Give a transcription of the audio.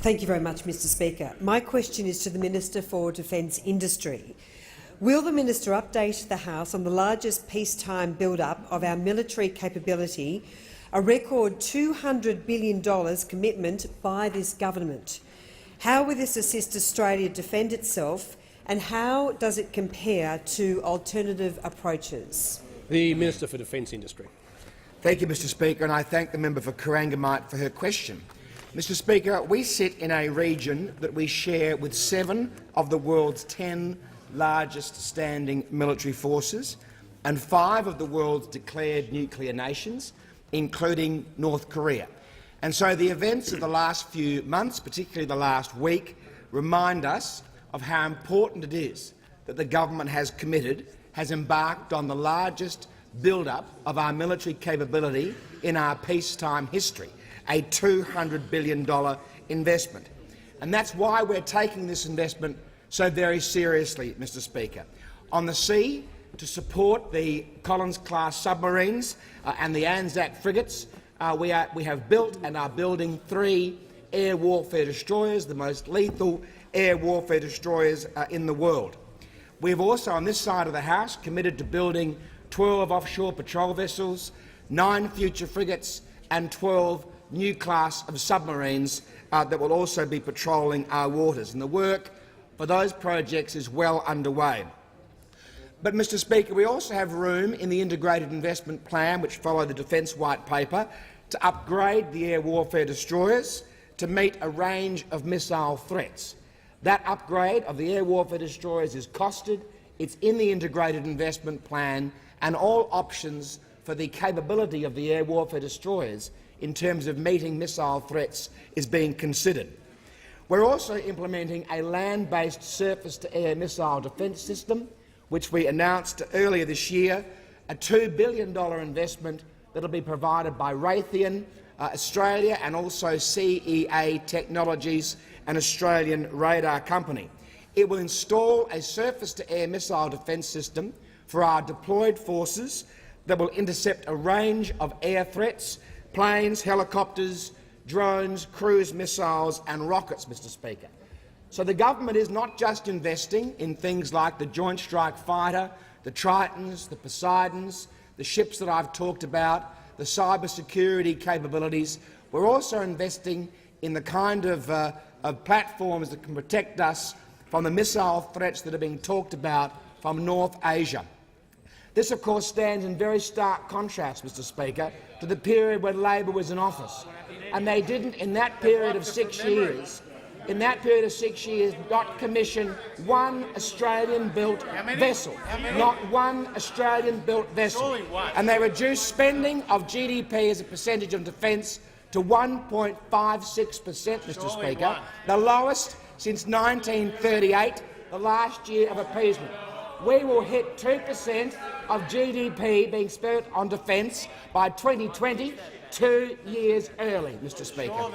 Thank you very much, Mr Speaker. My question is to the Minister for Defence Industry. Will the minister update the House on the largest peacetime build-up of our military capability, a record $200 billion commitment by this government? How will this assist Australia defend itself, and how does it compare to alternative approaches? The Minister for Defence Industry. Thank you, Mr Speaker, and I thank the member for Corangamite for her question. Mr Speaker, we sit in a region that we share with 7 of the world's 10 largest standing military forces and 5 of the world's declared nuclear nations, including North Korea. And so the events of the last few months, particularly the last week, remind us of how important it is that the government has embarked on the largest build-up of our military capability in our peacetime history, a $200 billion investment. And that's why we're taking this investment so very seriously, Mr Speaker. On the sea, to support the Collins-class submarines and the Anzac frigates, we have built and are building 3 air warfare destroyers, the most lethal air warfare destroyers in the world. We have also, on this side of the House, committed to building 12 offshore patrol vessels, 9 future frigates and 12 new class of submarines that will also be patrolling our waters. And the work for those projects is well underway. But, Mr Speaker, we also have room in the Integrated Investment Plan, which followed the Defence White Paper, to upgrade the air warfare destroyers to meet a range of missile threats. That upgrade of the air warfare destroyers is costed, it's in the Integrated Investment Plan, and all options for the capability of the air warfare destroyers in terms of meeting missile threats is being considered. We're also implementing a land-based surface-to-air missile defence system, which we announced earlier this year, a $2 billion investment that will be provided by Raytheon, Australia, and also CEA Technologies, an Australian radar company. It will install a surface-to-air missile defence system for our deployed forces that will intercept a range of air threats: planes, helicopters, drones, cruise missiles and rockets, Mr Speaker. So the government is not just investing in things like the Joint Strike Fighter, the Tritons, the Poseidons, the ships that I've talked about, the cyber-security capabilities. We're also investing in the kind of platforms that can protect us from the missile threats that are being talked about from North Asia. This, of course, stands in very stark contrast, Mr Speaker, to the period when Labor was in office. And they didn't, in that period of 6 years, not commission one Australian-built vessel. Not one Australian-built vessel. And they reduced spending of GDP as a percentage of defence to 1.56%, Mr Speaker, the lowest since 1938, the last year of appeasement. We will hit 2% of GDP being spent on defence by 2020, 2 years early, Mr Speaker.